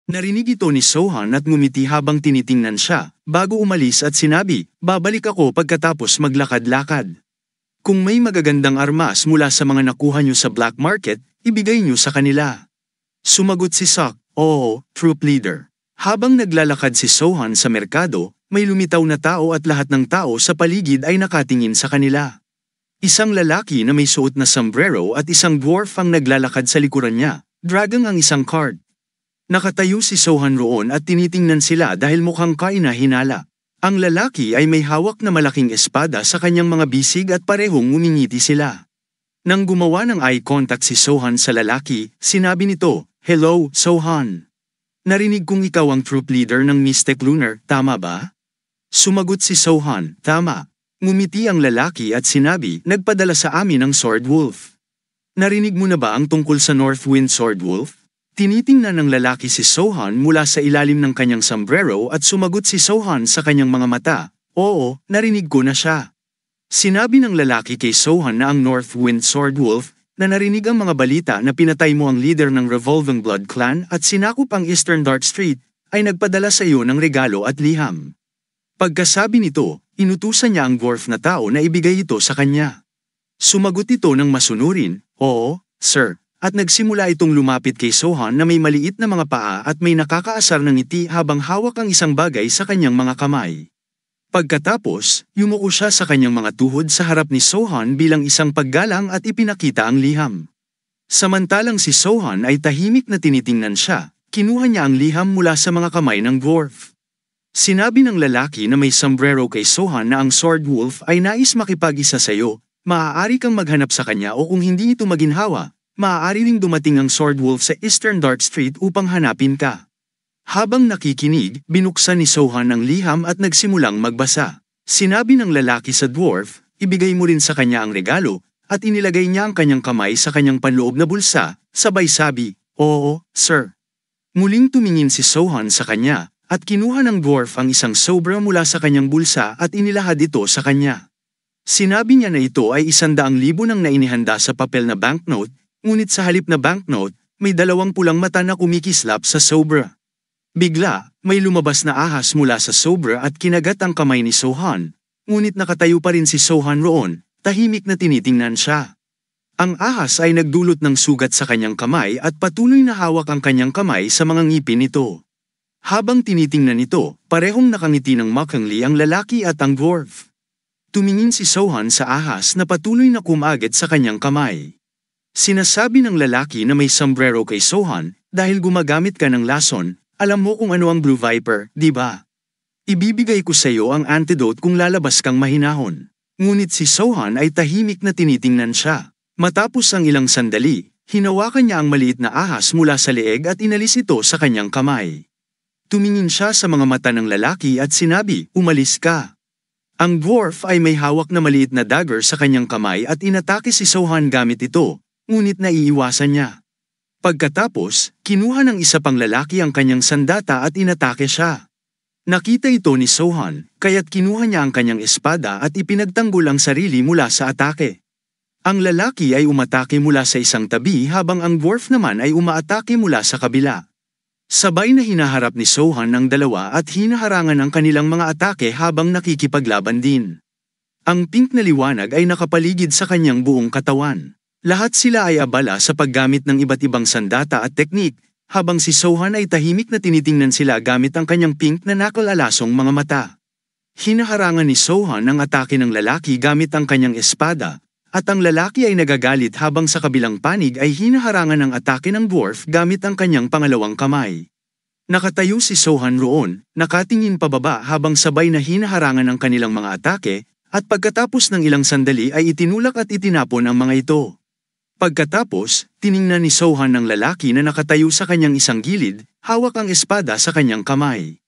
Narinig ito ni Sohan at ngumiti habang tinitingnan siya, bago umalis at sinabi, babalik ako pagkatapos maglakad-lakad. Kung may magagandang armas mula sa mga nakuha niyo sa black market, ibigay niyo sa kanila. Sumagot si Sok, oo, troop leader. Habang naglalakad si Sohan sa merkado, may lumitaw na tao at lahat ng tao sa paligid ay nakatingin sa kanila. Isang lalaki na may suot na sombrero at isang dwarf ang naglalakad sa likuran niya, dragging ang isang cart. Nakatayo si Sohan roon at tinitingnan sila dahil mukhang kainahinala. Ang lalaki ay may hawak na malaking espada sa kanyang mga bisig at parehong ngumingiti sila. Nang gumawa ng eye contact si Sohan sa lalaki, sinabi nito, hello, Sohan. Narinig kong ikaw ang troop leader ng Mystic Lunar, tama ba? Sumagot si Sohan, tama. Ngumiti ang lalaki at sinabi, nagpadala sa amin ang Sword Wolf. Narinig mo na ba ang tungkol sa Northwind Sword Wolf? Tinitingnan ng lalaki si Sohan mula sa ilalim ng kanyang sombrero at sumagot si Sohan sa kanyang mga mata, oo, narinig ko na siya. Sinabi ng lalaki kay Sohan na ang Northwind Sword Wolf, na narinig ang mga balita na pinatay mo ang leader ng Revolving Blood Clan at sinakop ang Eastern Dark Street, ay nagpadala sa iyo ng regalo at liham. Pagkasabi nito, inutusan niya ang dwarf na tao na ibigay ito sa kanya. Sumagot ito ng masunurin, oo, sir. At nagsimula itong lumapit kay Sohan na may maliit na mga paa at may nakakaasar ng ngiti habang hawak ang isang bagay sa kanyang mga kamay. Pagkatapos, yumuko siya sa kanyang mga tuhod sa harap ni Sohan bilang isang paggalang at ipinakita ang liham. Samantalang si Sohan ay tahimik na tinitingnan siya, kinuha niya ang liham mula sa mga kamay ng dwarf. Sinabi ng lalaki na may sombrero kay Sohan na ang Sword Wolf ay nais makipag-isa sa iyo, maaari kang maghanap sa kanya o kung hindi ito maginhawa, maaari ring dumating ang Sword Wolf sa Eastern Dark Street upang hanapin ka. Habang nakikinig, binuksan ni Sohan ang liham at nagsimulang magbasa. Sinabi ng lalaki sa dwarf, ibigay mo rin sa kanya ang regalo, at inilagay niya ang kanyang kamay sa kanyang panloob na bulsa, sabay sabi, oo, sir. Muling tumingin si Sohan sa kanya, at kinuha ng dwarf ang isang sobra mula sa kanyang bulsa at inilahad ito sa kanya. Sinabi niya na ito ay 100,000 nang nainihanda sa papel na banknote, ngunit sa halip na banknote, may 2 pulang mata na kumikislap sa sobra. Bigla, may lumabas na ahas mula sa sobra at kinagat ang kamay ni Sohan, ngunit nakatayo pa rin si Sohan roon, tahimik na tinitingnan siya. Ang ahas ay nagdulot ng sugat sa kanyang kamay at patuloy na hawak ang kanyang kamay sa mga ngipin nito. Habang tinitingnan ito, parehong nakangiti ng mockingly ang lalaki at ang dwarf. Tumingin si Sohan sa ahas na patuloy na kumagit sa kanyang kamay. Sinasabi ng lalaki na may sombrero kay Sohan, dahil gumagamit ka ng lason, alam mo kung ano ang Blue Viper, di ba? Ibibigay ko sa iyo ang antidote kung lalabas kang mahinahon. Ngunit si Sohan ay tahimik na tinitingnan siya. Matapos ang ilang sandali, hinawakan niya ang maliit na ahas mula sa leeg at inalis ito sa kanyang kamay. Tumingin siya sa mga mata ng lalaki at sinabi, umalis ka. Ang dwarf ay may hawak na maliit na dagger sa kanyang kamay at inatake si Sohan gamit ito, ngunit naiiwasan niya. Pagkatapos, kinuha ng isa pang lalaki ang kanyang sandata at inatake siya. Nakita ito ni Sohan, kaya't kinuha niya ang kanyang espada at ipinagtanggol ang sarili mula sa atake. Ang lalaki ay umatake mula sa isang tabi habang ang dwarf naman ay umaatake mula sa kabila. Sabay na hinaharap ni Sohan ang dalawa at hinaharangan ang kanilang mga atake habang nakikipaglaban din. Ang pink na liwanag ay nakapaligid sa kanyang buong katawan. Lahat sila ay abala sa paggamit ng iba't ibang sandata at teknik, habang si Sohan ay tahimik na tinitingnan sila gamit ang kanyang pink na nakalalasong mga mata. Hinaharangan ni Sohan ang atake ng lalaki gamit ang kanyang espada, at ang lalaki ay nagagalit habang sa kabilang panig ay hinaharangan ang atake ng dwarf gamit ang kanyang pangalawang kamay. Nakatayo si Sohan roon, nakatingin pababa habang sabay na hinaharangan ang kanilang mga atake, at pagkatapos ng ilang sandali ay itinulak at itinapon ang mga ito. Pagkatapos, tiningnan ni Sohan ang lalaki na nakatayo sa kanyang isang gilid, hawak ang espada sa kanyang kamay.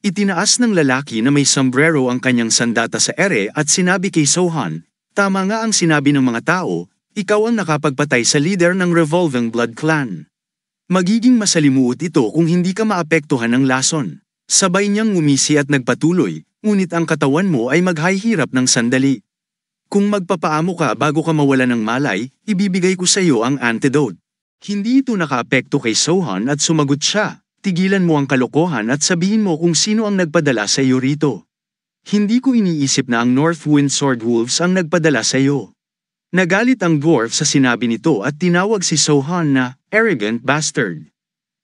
Itinaas ng lalaki na may sombrero ang kanyang sandata sa ere at sinabi kay Sohan, tama nga ang sinabi ng mga tao, ikaw ang nakapagpatay sa leader ng Revolving Blood Clan. Magiging masalimuot ito kung hindi ka maapektuhan ng lason. Sabay niyang ngumisi at nagpatuloy, ngunit ang katawan mo ay maghahirap ng sandali. Kung magpapaamo ka bago ka mawala ng malay, ibibigay ko sa iyo ang antidote. Hindi ito nakaapekto kay Sohan at sumagot siya, Tigilan mo ang kalokohan at sabihin mo kung sino ang nagpadala sa iyo rito. Hindi ko iniisip na ang Northwind Swordwolves ang nagpadala sa iyo. Nagalit ang dwarf sa sinabi nito at tinawag si Sohan na arrogant bastard.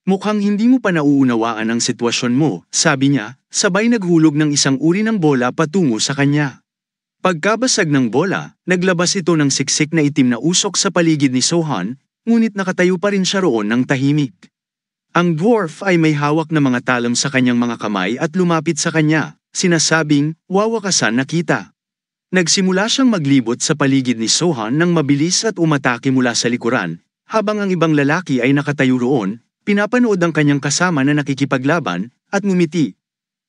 Mukhang hindi mo pa nauunawaan ang sitwasyon mo, sabi niya, sabay naghulog ng isang uri ng bola patungo sa kanya. Pagkabasag ng bola, naglabas ito ng siksik na itim na usok sa paligid ni Sohan, ngunit nakatayo pa rin siya roon ng tahimik. Ang dwarf ay may hawak na mga talam sa kanyang mga kamay at lumapit sa kanya, sinasabing, wawakasan na kita. Nagsimula siyang maglibot sa paligid ni Sohan nang mabilis at umatake mula sa likuran, habang ang ibang lalaki ay nakatayo roon, pinapanood ang kanyang kasama na nakikipaglaban, at ngumiti.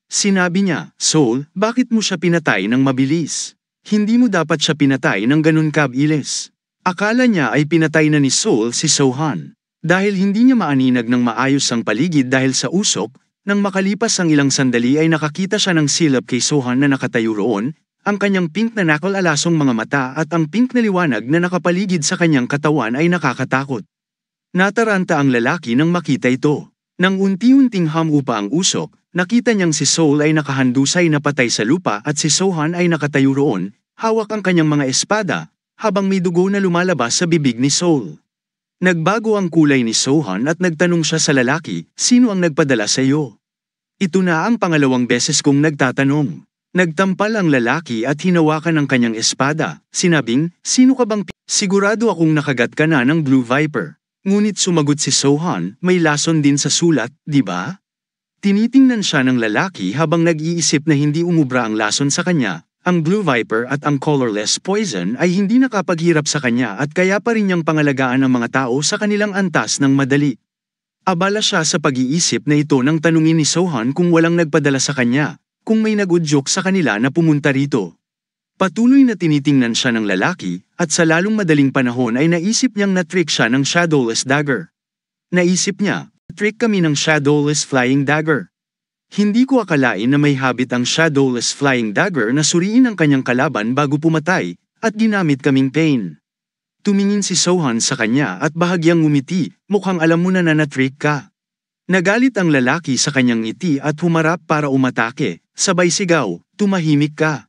Sinabi niya, Soul, bakit mo siya pinatay ng mabilis? Hindi mo dapat siya pinatay ng ganun kabilis. Akala niya ay pinatay na ni Soul si Sohan. Dahil hindi niya maaninag ng maayos ang paligid dahil sa usok, nang makalipas ang ilang sandali ay nakakita siya ng silap kay Sohan na nakatayo roon, ang kanyang pink na nakal-alasong mga mata at ang pink na liwanag na nakapaligid sa kanyang katawan ay nakakatakot. Nataranta ang lalaki nang makita ito. Nang unti-unting hamupa ang usok, nakita niyang si Soul ay nakahandusay na patay sa lupa at si Sohan ay nakatayo roon, hawak ang kanyang mga espada, habang may dugo na lumalabas sa bibig ni Soul. Nagbago ang kulay ni Sohan at nagtanong siya sa lalaki, sino ang nagpadala sa iyo? Ito na ang pangalawang beses kong nagtatanong. Nagtampal ang lalaki at hinawakan ang kanyang espada, sinabing, sino ka bang sigurado akong nakagat ka na ng Blue Viper. Ngunit sumagot si Sohan, may lason din sa sulat, di ba? Tinitingnan siya ng lalaki habang nag-iisip na hindi umubra ang lason sa kanya, ang Blue Viper at ang colorless poison ay hindi nakapaghirap sa kanya at kaya pa rin niyang pangalagaan ang mga tao sa kanilang antas ng madali. Abala siya sa pag-iisip na ito nang tanungin ni Sohan kung walang nagpadala sa kanya, kung may nag-udyok sa kanila na pumunta rito. Patuloy na tinitingnan siya ng lalaki, at sa lalong madaling panahon ay naisip niyang na-trick siya ng Shadowless Dagger. Naisip niya, trick kami ng Shadowless Flying Dagger. Hindi ko akalain na may habit ang Shadowless Flying Dagger na suriin ang kanyang kalaban bago pumatay, at ginamit kaming pain. Tumingin si Sohan sa kanya at bahagyang ngumiti, mukhang alam mo na na-trick ka. Nagalit ang lalaki sa kanyang ngiti at humarap para umatake, sabay sigaw, tumahimik ka.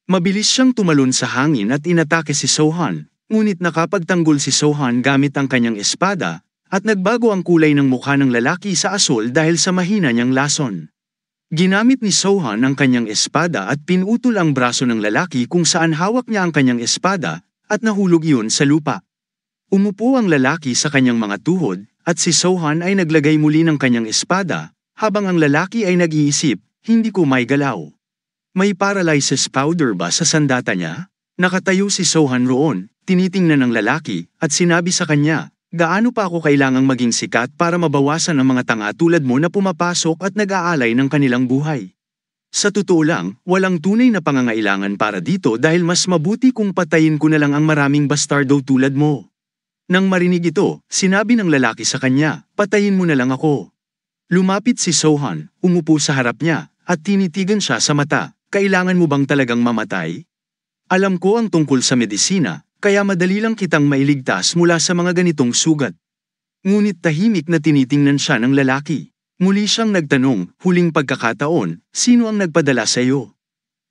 Mabilis siyang tumalon sa hangin at inatake si Sohan, ngunit nakapagtanggol si Sohan gamit ang kanyang espada, at nagbago ang kulay ng mukha ng lalaki sa asul dahil sa mahina niyang lason. Ginamit ni Sohan ang kanyang espada at pinutol ang braso ng lalaki kung saan hawak niya ang kanyang espada, at nahulog iyon sa lupa. Umupo ang lalaki sa kanyang mga tuhod, at si Sohan ay naglagay muli ng kanyang espada, habang ang lalaki ay nag-iisip, hindi ko may galaw. May paralysis powder ba sa sandata niya? Nakatayo si Sohan roon, tinitingnan ng lalaki, at sinabi sa kanya, gaano pa ako kailangang maging sikat para mabawasan ang mga tanga tulad mo na pumapasok at nag-aalay ng kanilang buhay? Sa totoo lang, walang tunay na pangangailangan para dito dahil mas mabuti kung patayin ko na lang ang maraming bastardo tulad mo. Nang marinig ito, sinabi ng lalaki sa kanya, patayin mo na lang ako. Lumapit si Sohan, umupo sa harap niya, at tinitigan siya sa mata. Kailangan mo bang talagang mamatay? Alam ko ang tungkol sa medisina, kaya madali lang kitang mailigtas mula sa mga ganitong sugat. Ngunit tahimik na tinitingnan siya ng lalaki. Muli siyang nagtanong, huling pagkakataon, sino ang nagpadala sa iyo?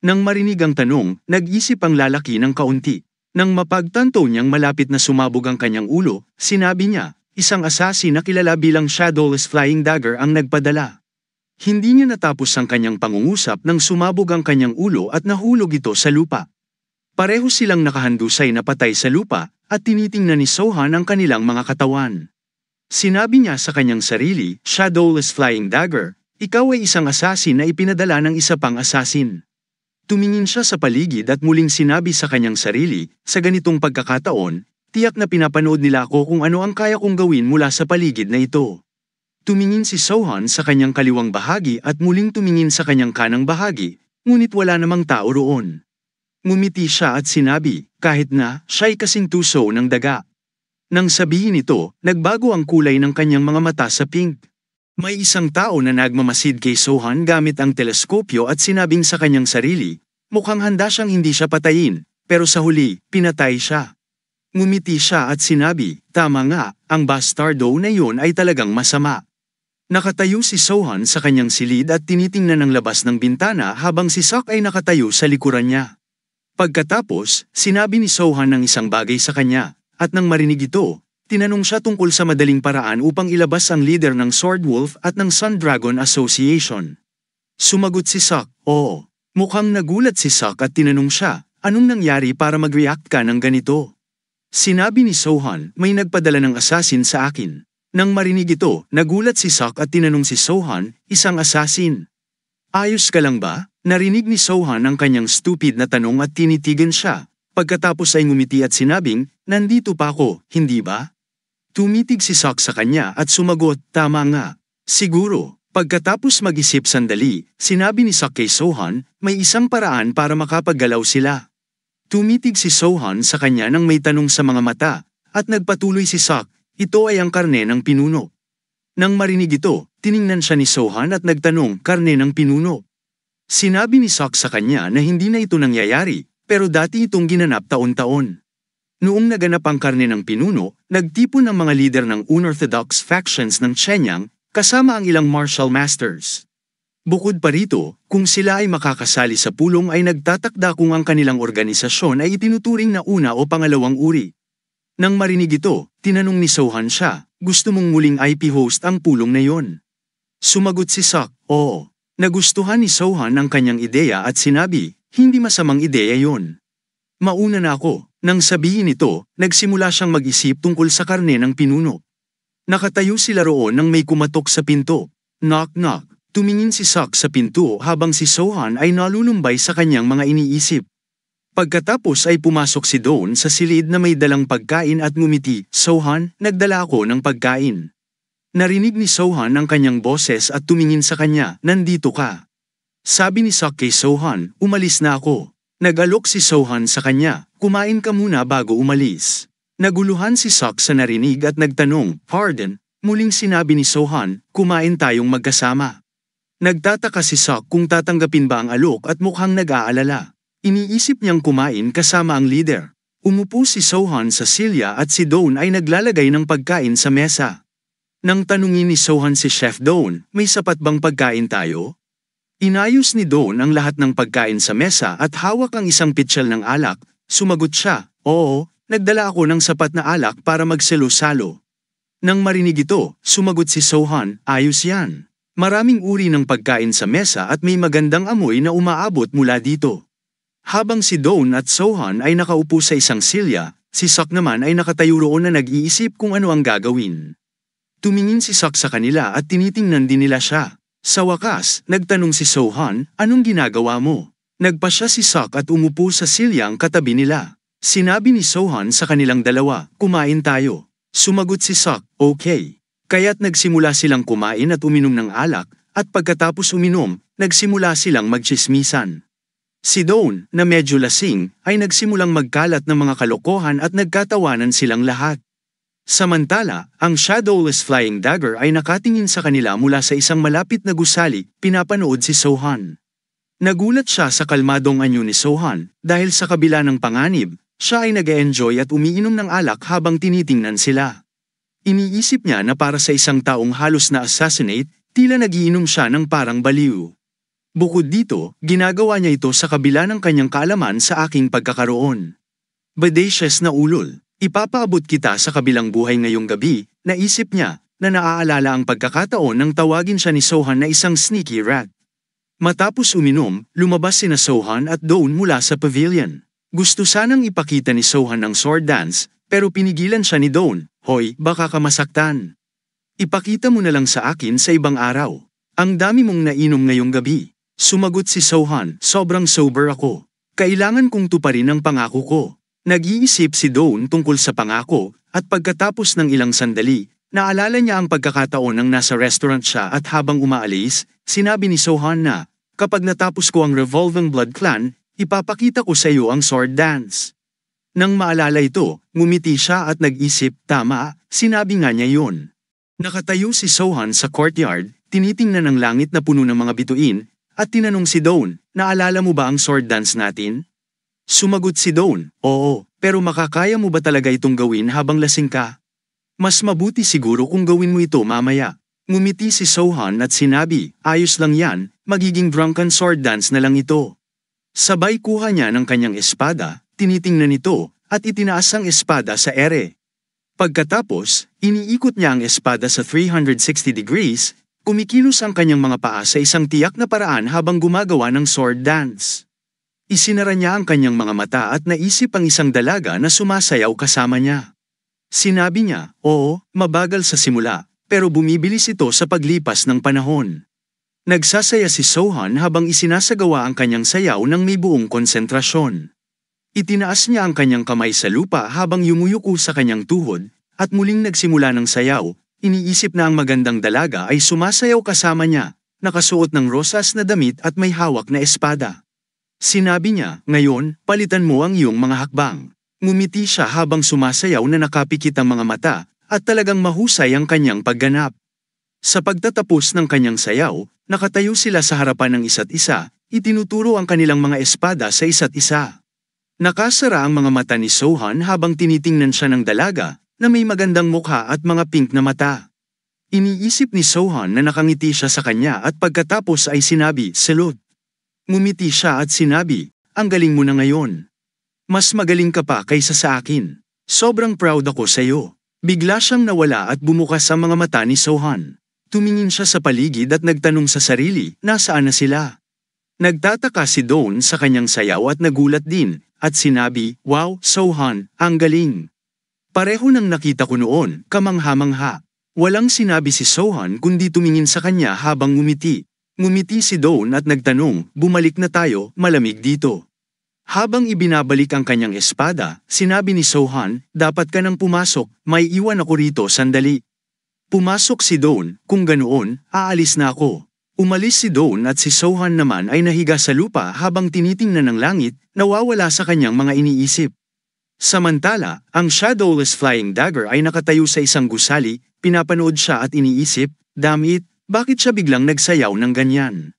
Nang marinig ang tanong, nag-isip ang lalaki ng kaunti. Nang mapagtanto niyang malapit na sumabog ang kanyang ulo, sinabi niya, isang assassin na kilala bilang Shadowless Flying Dagger ang nagpadala. Hindi niya natapos ang kanyang pangungusap nang sumabog ang kanyang ulo at nahulog ito sa lupa. Pareho silang nakahandusay na patay sa lupa at tinitingnan ni Sohan ang kanilang mga katawan. Sinabi niya sa kanyang sarili, Shadowless Flying Dagger, ikaw ay isang assassin na ipinadala ng isa pang assassin. Tumingin siya sa paligid at muling sinabi sa kanyang sarili, sa ganitong pagkakataon, tiyak na pinapanood nila ako kung ano ang kaya kong gawin mula sa paligid na ito. Tumingin si Sohan sa kanyang kaliwang bahagi at muling tumingin sa kanyang kanang bahagi, ngunit wala namang tao roon. Ngumiti siya at sinabi, kahit na, siya'y kasing tuso ng daga. Nang sabihin ito, nagbago ang kulay ng kanyang mga mata sa pink. May isang tao na nagmamasid kay Sohan gamit ang teleskopyo at sinabing sa kanyang sarili, mukhang handa siyang hindi siya patayin, pero sa huli, pinatay siya. Ngumiti siya at sinabi, tama nga, ang bastardo na yun ay talagang masama. Nakatayo si Sohan sa kanyang silid at tinitingnan ang labas ng bintana habang si Sok ay nakatayo sa likuran niya. Pagkatapos, sinabi ni Sohan ng isang bagay sa kanya, at nang marinig ito, tinanong siya tungkol sa madaling paraan upang ilabas ang leader ng Sword Wolf at ng Sun Dragon Association. Sumagot si Sok, oo. Mukhang nagulat si Sok at tinanong siya, anong nangyari para mag-react ka ng ganito? Sinabi ni Sohan, may nagpadala ng assassin sa akin. Nang marinig ito, nagulat si Sok at tinanong si Sohan, isang assassin. Ayos ka lang ba? Narinig ni Sohan ang kanyang stupid na tanong at tinitigan siya. Pagkatapos ay ngumiti at sinabing, nandito pa ako, hindi ba? Tumitig si Sok sa kanya at sumagot, tama nga. Siguro. Pagkatapos mag-isip sandali, sinabi ni Sok kay Sohan, may isang paraan para makapaggalaw sila. Tumitig si Sohan sa kanya nang may tanong sa mga mata, at nagpatuloy si Sok, ito ay ang karne ng pinuno. Nang marinig ito, tiningnan siya ni Sohan at nagtanong, karne ng pinuno. Sinabi ni Sok sa kanya na hindi na ito nangyayari, pero dati itong ginanap taon-taon. Noong naganap ang karne ng pinuno, nagtipon ang mga lider ng unorthodox factions ng Shenyang, kasama ang ilang martial masters. Bukod pa rito, kung sila ay makakasali sa pulong ay nagtatakda kung ang kanilang organisasyon ay itinuturing na una o pangalawang uri. Nang marinig ito, tinanong ni Sohan siya, gusto mong muling IP host ang pulong na yon? Sumagot si Sok, oo. Nagustuhan ni Sohan ang kanyang ideya at sinabi, hindi masamang ideya yon. Mauna na ako. Nang sabihin ito, nagsimula siyang mag-isip tungkol sa karne ng pinuno. Nakatayo sila roon nang may kumatok sa pinto. Knock knock. Tumingin si Sok sa pinto habang si Sohan ay nalulumbay sa kanyang mga iniisip. Pagkatapos ay pumasok si Dawn sa silid na may dalang pagkain at ngumiti, Sohan, nagdala ako ng pagkain. Narinig ni Sohan ang kanyang boses at tumingin sa kanya, nandito ka. Sabi ni Sok kay Sohan, umalis na ako. Nag-alok si Sohan sa kanya, kumain ka muna bago umalis. Naguluhan si Sok sa narinig at nagtanong, pardon, muling sinabi ni Sohan, kumain tayong magkasama. Nagtataka si Sok kung tatanggapin ba ang alok at mukhang nag-aalala. Iniisip niyang kumain kasama ang leader. Umupo si Sohan sa silya at si Dawn ay naglalagay ng pagkain sa mesa. Nang tanungin ni Sohan si Chef Dawn, may sapat bang pagkain tayo? Inayos ni Dawn ang lahat ng pagkain sa mesa at hawak ang isang pitsyal ng alak. Sumagot siya, oo, nagdala ako ng sapat na alak para magsalo-salo. Nang marinig ito, sumagot si Sohan, ayos yan. Maraming uri ng pagkain sa mesa at may magandang amoy na umaabot mula dito. Habang si Dawn at Sohan ay nakaupo sa isang silya, si Sok naman ay nakatayo roon na nag-iisip kung ano ang gagawin. Tumingin si Sok sa kanila at tinitingnan din nila siya. Sa wakas, nagtanong si Sohan, anong ginagawa mo? Nagpa siya si Sok at umupo sa silyang katabi nila. Sinabi ni Sohan sa kanilang dalawa, kumain tayo. Sumagot si Sok, okay. Kaya't nagsimula silang kumain at uminom ng alak, at pagkatapos uminom, nagsimula silang magtsismisan. Si Dawn, na medyo lasing, ay nagsimulang magkalat ng mga kalokohan at nagkatawanan silang lahat. Samantala, ang shadowless flying dagger ay nakatingin sa kanila mula sa isang malapit na gusali, pinapanood si Sohan. Nagulat siya sa kalmadong anyo ni Sohan, dahil sa kabila ng panganib, siya ay nag-e-enjoy at umiinom ng alak habang tinitingnan sila. Iniisip niya na para sa isang taong halos na assassinate, tila nagiinom siya ng parang baliw. Bukod dito, ginagawa niya ito sa kabila ng kanyang kaalaman sa aking pagkakaroon. Bodacious na ulol, ipapaabot kita sa kabilang buhay ngayong gabi, naisip niya, na naaalala ang pagkakataon nang tawagin siya ni Sohan na isang sneaky rat. Matapos uminom, lumabas sina Sohan at Dawn mula sa pavilion. Gusto sanang ipakita ni Sohan ang sword dance, pero pinigilan siya ni Dawn, hoy, baka ka masaktan. Ipakita mo na lang sa akin sa ibang araw. Ang dami mong nainom ngayong gabi. Sumagot si Sohan, sobrang sober ako. Kailangan kong tuparin ang pangako ko. Nag-iisip si Dawn tungkol sa pangako, at pagkatapos ng ilang sandali, naalala niya ang pagkakataon nang nasa restaurant siya at habang umaalis, sinabi ni Sohan na, kapag natapos ko ang Revolving Blood Clan, ipapakita ko sa iyo ang sword dance. Nang maalala ito, ngumiti siya at nag-isip, tama, sinabi nga niya yun. Nakatayo si Sohan sa courtyard, tinitingnan ang langit na puno ng mga bituin, at tinanong si Dawn, naalala mo ba ang sword dance natin? Sumagot si Dawn, oo, pero makakaya mo ba talaga itong gawin habang lasing ka? Mas mabuti siguro kung gawin mo ito mamaya. Ngumiti si Sohan at sinabi, ayos lang yan, magiging drunken sword dance na lang ito. Sabay kuha niya ng kanyang espada, tinitingnan ito, at itinaas ang espada sa ere. Pagkatapos, iniikot niya ang espada sa 360 degrees, kumikilos ang kanyang mga paa sa isang tiyak na paraan habang gumagawa ng sword dance. Isinara niya ang kanyang mga mata at naisip ang isang dalaga na sumasayaw kasama niya. Sinabi niya, oo, mabagal sa simula, pero bumibilis ito sa paglipas ng panahon. Nagsasaya si Sohan habang isinasagawa ang kanyang sayaw ng may buong konsentrasyon. Itinaas niya ang kanyang kamay sa lupa habang yumuyuko sa kanyang tuhod, at muling nagsimula ng sayaw. Iniisip na ang magandang dalaga ay sumasayaw kasama niya, nakasuot ng rosas na damit at may hawak na espada. Sinabi niya, ngayon, palitan mo ang iyong mga hakbang. Ngumiti siya habang sumasayaw na nakapikit ang mga mata, at talagang mahusay ang kanyang pagganap. Sa pagtatapos ng kanyang sayaw, nakatayo sila sa harapan ng isa't isa, itinuturo ang kanilang mga espada sa isa't isa. Nakasara ang mga mata ni Sohan habang tinitingnan siya ng dalaga, na may magandang mukha at mga pink na mata. Iniisip ni Sohan na nakangiti siya sa kanya at pagkatapos ay sinabi, salute. Ngumiti siya at sinabi, ang galing mo na ngayon. Mas magaling ka pa kaysa sa akin. Sobrang proud ako sa iyo. Bigla siyang nawala at bumukas ang mga mata ni Sohan. Tumingin siya sa paligid at nagtanong sa sarili, nasaan na sila? Nagtataka si Dawn sa kanyang sayaw at nagulat din, at sinabi, wow, Sohan, ang galing. Pareho nang nakita ko noon, kamangha-mangha. Walang sinabi si Sohan kundi tumingin sa kanya habang ngumiti. Ngumiti si Dawn at nagtanong, bumalik na tayo, malamig dito. Habang ibinabalik ang kanyang espada, sinabi ni Sohan, dapat ka nang pumasok, may iwan ako rito sandali. Pumasok si Dawn, kung ganoon, aalis na ako. Umalis si Dawn at si Sohan naman ay nahiga sa lupa habang tinitingnan ng langit, nawawala sa kanyang mga iniisip. Samantala, ang shadowless flying dagger ay nakatayo sa isang gusali, pinapanood siya at iniisip, damit, bakit siya biglang nagsayaw ng ganyan?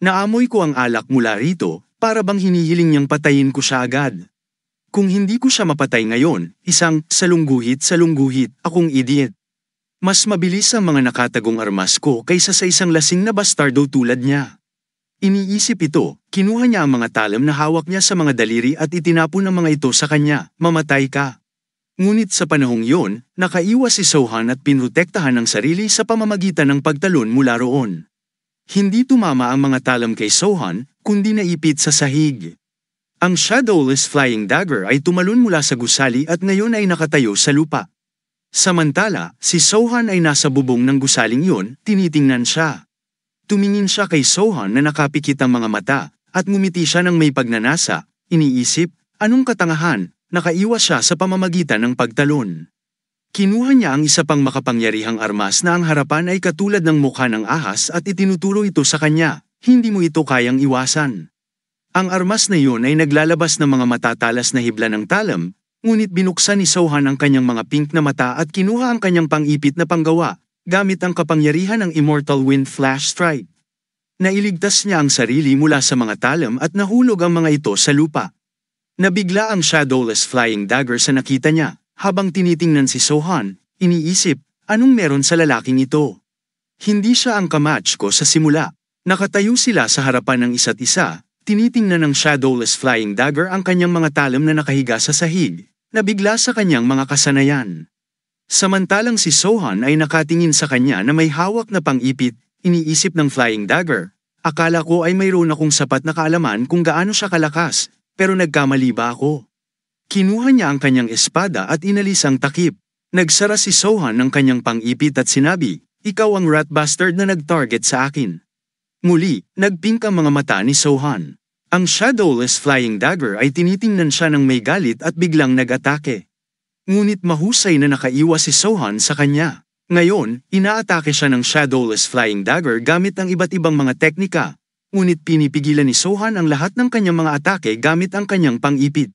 Naamoy ko ang alak mula rito, para bang hinihiling niyang patayin ko siya agad. Kung hindi ko siya mapatay ngayon, isang salungguhit, akong idiot. Mas mabilis ang mga nakatagong armas ko kaysa sa isang lasing na bastardo tulad niya. Iniisip ito, kinuha niya ang mga talam na hawak niya sa mga daliri at itinapon ang mga ito sa kanya, mamatay ka. Ngunit sa panahong yun, nakaiwas si Sohan at pinrotektahan ang sarili sa pamamagitan ng pagtalon mula roon. Hindi tumama ang mga talam kay Sohan, kundi naipit sa sahig. Ang shadowless flying dagger ay tumalon mula sa gusali at ngayon ay nakatayo sa lupa. Samantala, si Sohan ay nasa bubong ng gusaling yun, tinitingnan siya. Tumingin siya kay Sohan na nakapikit ang mga mata, at ngumiti siya ng may pagnanasa, iniisip, anong katangahan, nakaiwas siya sa pamamagitan ng pagtalon. Kinuha niya ang isa pang makapangyarihang armas na ang harapan ay katulad ng mukha ng ahas at itinuturo ito sa kanya, hindi mo ito kayang iwasan. Ang armas na yun ay naglalabas ng mga matatalas na hibla ng talam, ngunit binuksan ni Sohan ang kanyang mga pink na mata at kinuha ang kanyang pang-ipit na panggawa, gamit ang kapangyarihan ng Immortal Wind Flash Strike. Nailigtas niya ang sarili mula sa mga talam at nahulog ang mga ito sa lupa. Nabigla ang shadowless flying dagger sa nakita niya, habang tinitingnan si Sohan, iniisip, anong meron sa lalaking ito? Hindi siya ang kamatch ko sa simula. Nakatayo sila sa harapan ng isa't isa, tinitingnan ng shadowless flying dagger ang kanyang mga talam na nakahiga sa sahig, nabigla sa kanyang mga kasanayan. Samantalang si Sohan ay nakatingin sa kanya na may hawak na pang-ipit, iniisip ng flying dagger, akala ko ay mayroon akong sapat na kaalaman kung gaano siya kalakas, pero nagkamali ba ako? Kinuha niya ang kanyang espada at inalis ang takip. Nagsara si Sohan ng kanyang pang-ipit at sinabi, ikaw ang rat bastard na nag-target sa akin. Muli, nagpink ang mga mata ni Sohan. Ang shadowless flying dagger ay tinitingnan siya ng may galit at biglang nag-atake. Ngunit mahusay na nakaiwas si Sohan sa kanya. Ngayon, inaatake siya ng shadowless flying dagger gamit ang iba't ibang mga teknika. Ngunit pinipigilan ni Sohan ang lahat ng kanyang mga atake gamit ang kanyang pang-ipit.